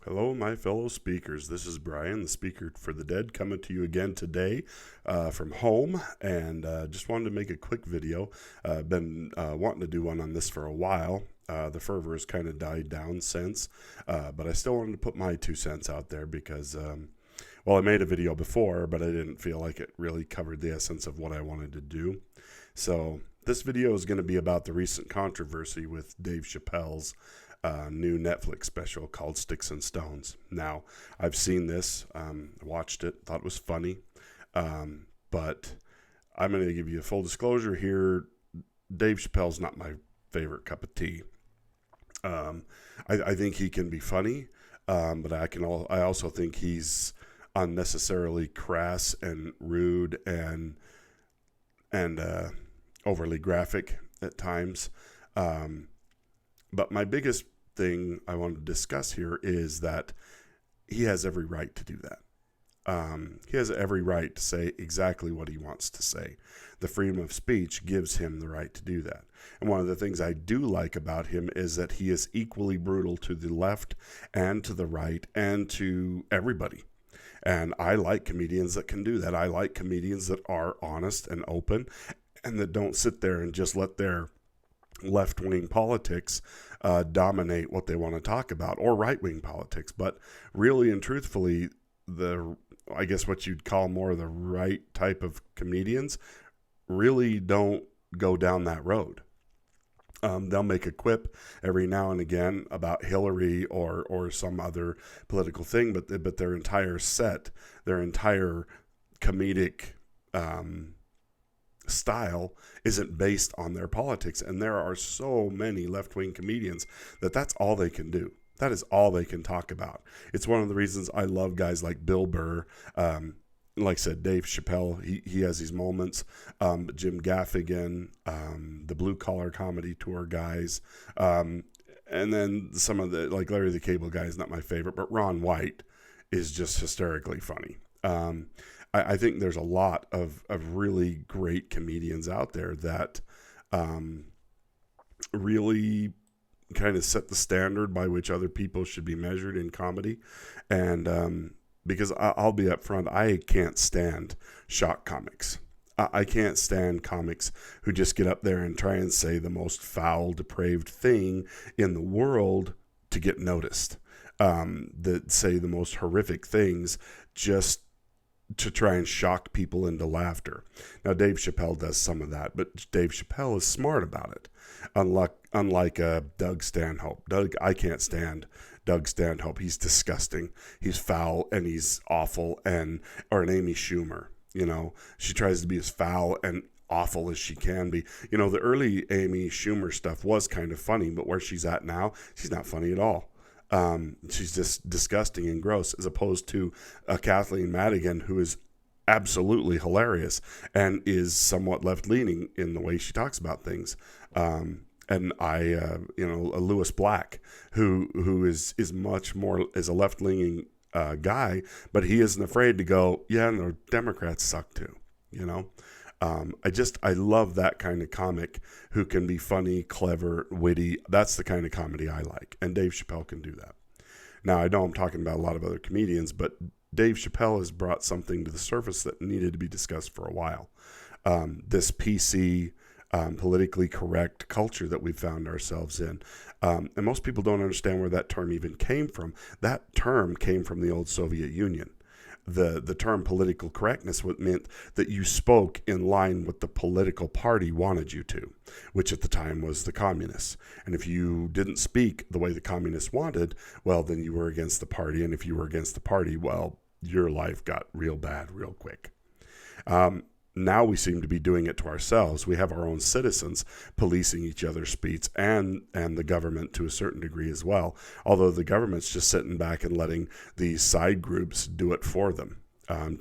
Hello, my fellow speakers. This is Brian, the speaker for the dead, coming to you again today from home. And just wanted to make a quick video. Been wanting to do one on this for a while. The fervor has kind of died down since, but I still wanted to put my 2 cents out there because, I made a video before, but I didn't feel like it really covered the essence of what I wanted to do. So this video is going to be about the recent controversy with Dave Chappelle's new Netflix special called Sticks and Stones. Now, I've seen this, watched it, thought it was funny, but I'm going to give you a full disclosure here. Dave Chappelle's not my favorite cup of tea. I think he can be funny, but I also think he's unnecessarily crass and rude and overly graphic at times. But my biggest thing I want to discuss here is that he has every right to do that. He has every right to say exactly what he wants to say. The freedom of speech gives him the right to do that. And one of the things I do like about him is that he is equally brutal to the left and to the right and to everybody. And I like comedians that can do that. I like comedians that are honest and open and that don't sit there and just let their left-wing politics dominate what they want to talk about, or right-wing politics. But really and truthfully, I guess what you'd call more the right type of comedians really don't go down that road. They'll make a quip every now and again about Hillary or some other political thing, but their entire set, their entire comedic style isn't based on their politics. And there are so many left-wing comedians that's all they can do. That is all they can talk about. It's one of the reasons I love guys like Bill Burr. Like I said, Dave Chappelle, he has these moments. Jim Gaffigan, the Blue Collar Comedy Tour guys. And then some of the, like Larry the Cable Guy is not my favorite, but Ron White is just hysterically funny. I think there's a lot of really great comedians out there that really kind of set the standard by which other people should be measured in comedy. And because I'll be up front, I can't stand shock comics. I can't stand comics who just get up there and try and say the most foul, depraved thing in the world to get noticed. That say the most horrific things just to try and shock people into laughter. Now, Dave Chappelle does some of that, but Dave Chappelle is smart about it. Unlike Doug Stanhope. I can't stand Doug Stanhope. He's disgusting. He's foul and he's awful. Or an Amy Schumer. She tries to be as foul and awful as she can be. The early Amy Schumer stuff was kind of funny, but where she's at now, she's not funny at all. She's just disgusting and gross, as opposed to Kathleen Madigan, who is absolutely hilarious and is somewhat left-leaning in the way she talks about things. And Lewis Black, who is much more is a left-leaning guy, but he isn't afraid to go, yeah, and the Democrats suck too. I love that kind of comic who can be funny, clever, witty. That's the kind of comedy I like. And Dave Chappelle can do that. Now, I know I'm talking about a lot of other comedians, but Dave Chappelle has brought something to the surface that needed to be discussed for a while. This PC, politically correct culture that we've found ourselves in. And most people don't understand where that term even came from. That term came from the old Soviet Union. The term political correctness meant that you spoke in line with the political party wanted you to, which at the time was the communists. And if you didn't speak the way the communists wanted, well, then you were against the party. And if you were against the party, well, your life got real bad real quick. Now we seem to be doing it to ourselves. We have our own citizens policing each other's speech and the government to a certain degree as well. Although the government's just sitting back and letting these side groups do it for them.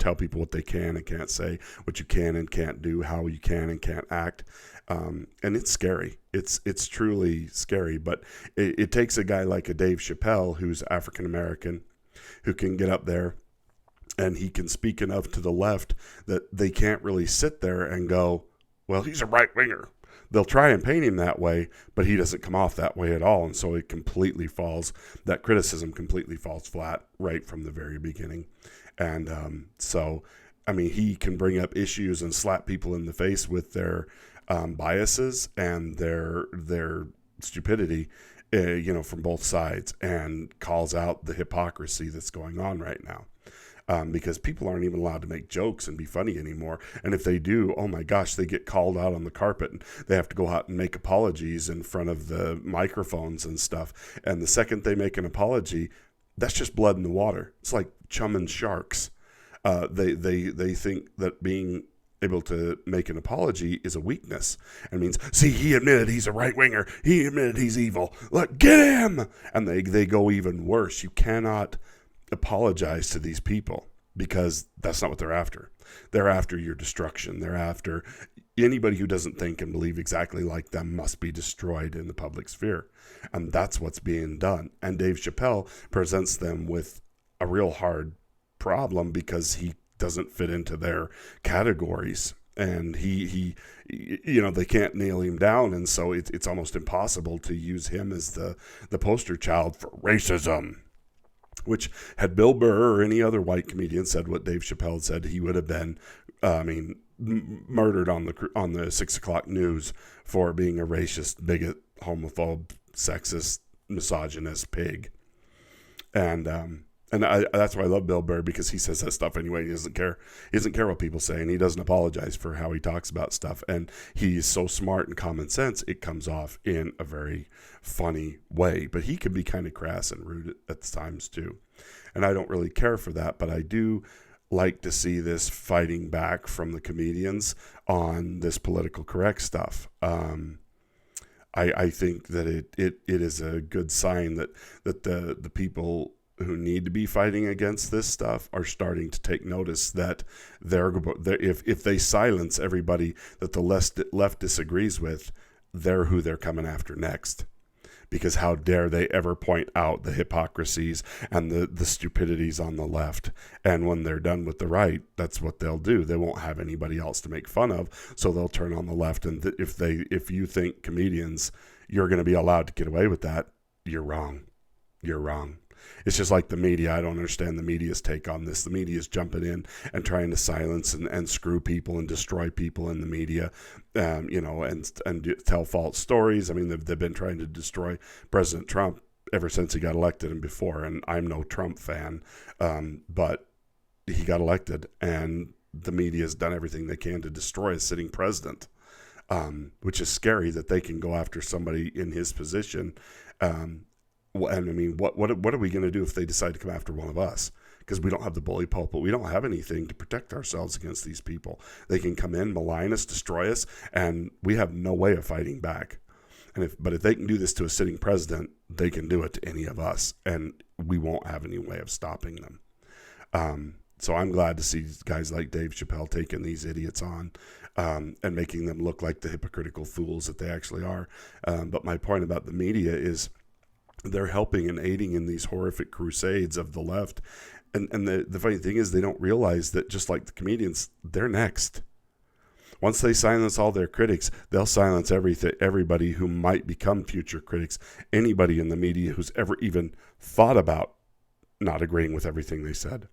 Tell people what they can and can't say, what you can and can't do, how you can and can't act. And it's scary. It's truly scary. But it takes a guy like a Dave Chappelle, who's African American, who can get up there and he can speak enough to the left that they can't really sit there and go, well, he's a right-winger. they'll try and paint him that way, but he doesn't come off that way at all. And so that criticism completely falls flat right from the very beginning. And so, I mean, he can bring up issues and slap people in the face with their biases and their stupidity, from both sides, and calls out the hypocrisy that's going on right now. Because people aren't even allowed to make jokes and be funny anymore. And if they do, oh my gosh, they get called out on the carpet and they have to go out and make apologies in front of the microphones and stuff. And the second they make an apology, that's just blood in the water. It's like chumming sharks. They think that being able to make an apology is a weakness and means, see, he admitted he's a right-winger. He admitted he's evil. Look, get him! And they go even worse. You cannot apologize to these people because that's not what they're after. They're after your destruction. They're after anybody who doesn't think and believe exactly like them must be destroyed in the public sphere. And that's what's being done. And Dave Chappelle presents them with a real hard problem because he doesn't fit into their categories. And he they can't nail him down. And so it's almost impossible to use him as the poster child for racism. Which, had Bill Burr or any other white comedian said what Dave Chappelle said, he would have been, murdered on the 6 o'clock news for being a racist, bigot, homophobe, sexist, misogynist pig. And that's why I love Bill Burr, because he says that stuff anyway. He doesn't care. He doesn't care what people say, and he doesn't apologize for how he talks about stuff. And he's so smart and common sense, it comes off in a very funny way. But he can be kind of crass and rude at times too. And I don't really care for that, but I do like to see this fighting back from the comedians on this political correct stuff. I think that it is a good sign that the people who need to be fighting against this stuff are starting to take notice that if they silence everybody that the left disagrees with, they're who they're coming after next. Because how dare they ever point out the hypocrisies and the stupidities on the left. And when they're done with the right, that's what they'll do. They won't have anybody else to make fun of, so they'll turn on the left. And if you think comedians, you're going to be allowed to get away with that, you're wrong. You're wrong. It's just like the media. I don't understand the media's take on this. The media is jumping in and trying to silence and screw people and destroy people in the media, and tell false stories. I mean, they've been trying to destroy President Trump ever since he got elected and before. And I'm no Trump fan, but he got elected, and the media has done everything they can to destroy a sitting president, which is scary that they can go after somebody in his position. And I mean, what are we going to do if they decide to come after one of us? Because we don't have the bully pulpit. We don't have anything to protect ourselves against these people. They can come in, malign us, destroy us, and we have no way of fighting back. But if they can do this to a sitting president, they can do it to any of us, and we won't have any way of stopping them. So I'm glad to see guys like Dave Chappelle taking these idiots on and making them look like the hypocritical fools that they actually are. But my point about the media is, they're helping and aiding in these horrific crusades of the left. And the funny thing is, they don't realize that just like the comedians, they're next. Once they silence all their critics, they'll silence everybody who might become future critics. Anybody in the media who's ever even thought about not agreeing with everything they said.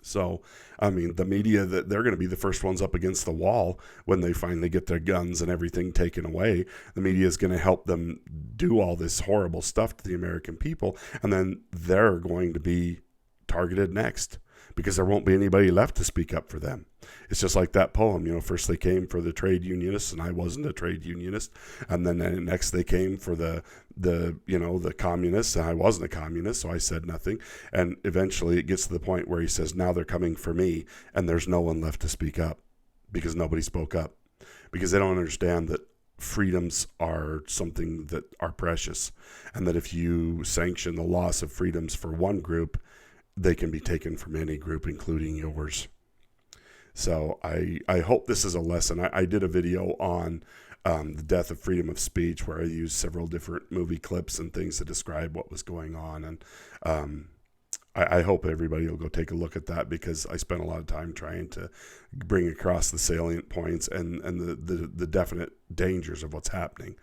So, I mean, the media, they're going to be the first ones up against the wall when they finally get their guns and everything taken away. The media is going to help them do all this horrible stuff to the American people, and then they're going to be targeted next because there won't be anybody left to speak up for them. It's just like that poem, first they came for the trade unionists, and I wasn't a trade unionist, and then next they came for the communists, and I wasn't a communist, so I said nothing. And eventually it gets to the point where he says, now they're coming for me, and there's no one left to speak up because nobody spoke up, because they don't understand that freedoms are something that are precious, and that if you sanction the loss of freedoms for one group, they can be taken from any group, including yours. So I hope this is a lesson. I did a video on the death of freedom of speech, where I used several different movie clips and things to describe what was going on. And I hope everybody will go take a look at that, because I spent a lot of time trying to bring across the salient points and the definite dangers of what's happening.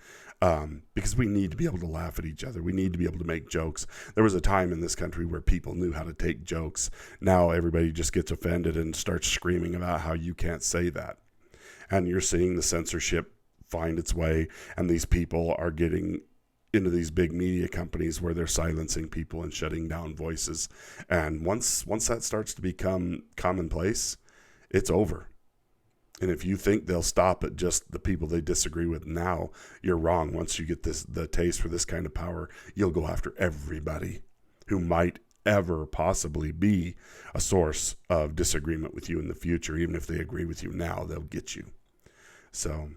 Because we need to be able to laugh at each other. We need to be able to make jokes. There was a time in this country where people knew how to take jokes. Now everybody just gets offended and starts screaming about how you can't say that. And you're seeing the censorship find its way, and these people are getting into these big media companies where they're silencing people and shutting down voices. And once that starts to become commonplace, it's over. And if you think they'll stop at just the people they disagree with now, you're wrong. Once you get the taste for this kind of power, you'll go after everybody who might ever possibly be a source of disagreement with you in the future. Even if they agree with you now, they'll get you. So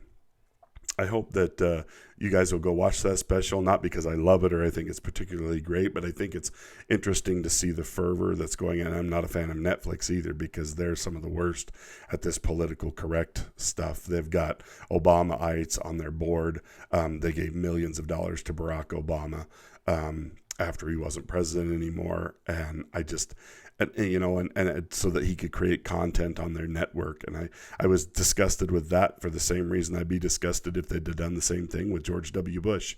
I hope that you guys will go watch that special, not because I love it or I think it's particularly great, but I think it's interesting to see the fervor that's going on. I'm not a fan of Netflix either, because they're some of the worst at this political correct stuff. They've got Obamaites on their board. They gave millions of dollars to Barack Obama after he wasn't president anymore. And I just... And so that he could create content on their network. And I was disgusted with that for the same reason I'd be disgusted if they'd have done the same thing with George W. Bush.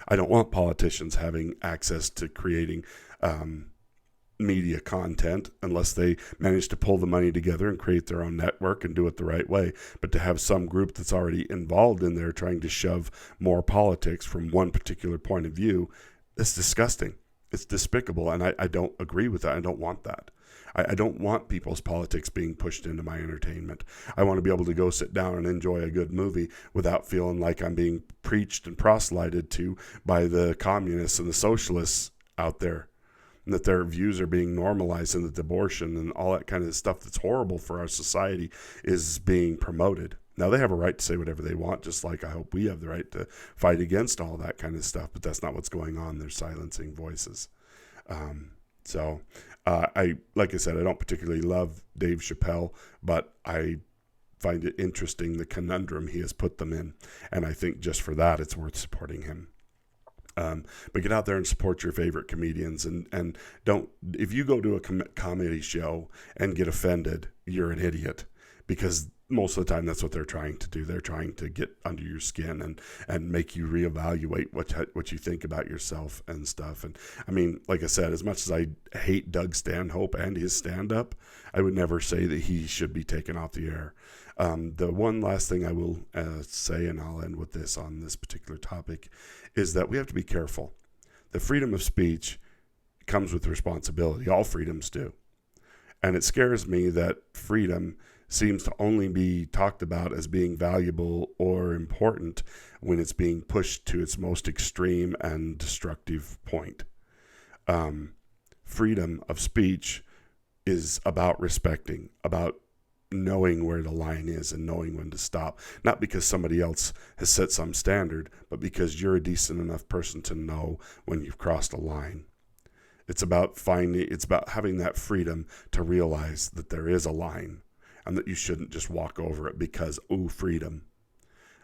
I don't want politicians having access to creating media content unless they manage to pull the money together and create their own network and do it the right way. But to have some group that's already involved in there trying to shove more politics from one particular point of view, it's disgusting. It's despicable, and I don't agree with that. I don't want that. I don't want people's politics being pushed into my entertainment. I want to be able to go sit down and enjoy a good movie without feeling like I'm being preached and proselyted to by the communists and the socialists out there, and that their views are being normalized, and that abortion and all that kind of stuff that's horrible for our society is being promoted. Now, they have a right to say whatever they want, just like I hope we have the right to fight against all that kind of stuff, but that's not what's going on. They're silencing voices. Like I said, I don't particularly love Dave Chappelle, but I find it interesting, the conundrum he has put them in, and I think just for that, it's worth supporting him. But get out there and support your favorite comedians, and don't, if you go to a comedy show and get offended, you're an idiot, because most of the time that's what they're trying to do. They're trying to get under your skin and make you reevaluate what you think about yourself and stuff. And I mean, like I said, as much as I hate Doug Stanhope and his stand-up, I would never say that he should be taken off the air. The one last thing I will say, and I'll end with this on this particular topic, is that we have to be careful. The freedom of speech comes with responsibility. All freedoms do. And it scares me that freedom seems to only be talked about as being valuable or important when it's being pushed to its most extreme and destructive point. Freedom of speech is about respecting, about knowing where the line is and knowing when to stop. Not because somebody else has set some standard, but because you're a decent enough person to know when you've crossed a line. It's about having that freedom to realize that there is a line, and that you shouldn't just walk over it because, freedom.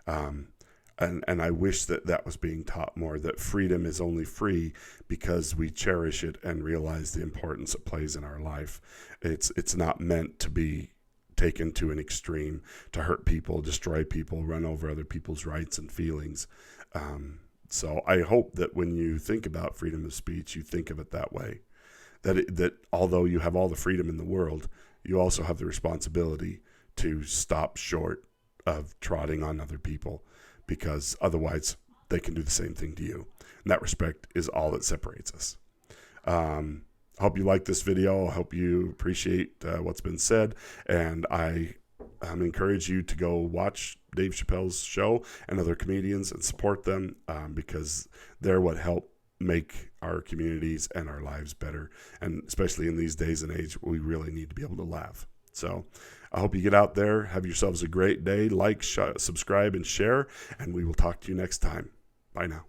And I wish that was being taught more, that freedom is only free because we cherish it and realize the importance it plays in our life. It's not meant to be taken to an extreme, to hurt people, destroy people, run over other people's rights and feelings. So I hope that when you think about freedom of speech, you think of it that way, that although you have all the freedom in the world, you also have the responsibility to stop short of trotting on other people, because otherwise they can do the same thing to you. And that respect is all that separates us. I hope you like this video. I hope you appreciate what's been said. And I encourage you to go watch Dave Chappelle's show and other comedians and support them, because they're what help make our communities and our lives better. And especially in these days and age, we really need to be able to laugh. So I hope you get out there, have yourselves a great day, like, subscribe, and share, and we will talk to you next time. Bye now.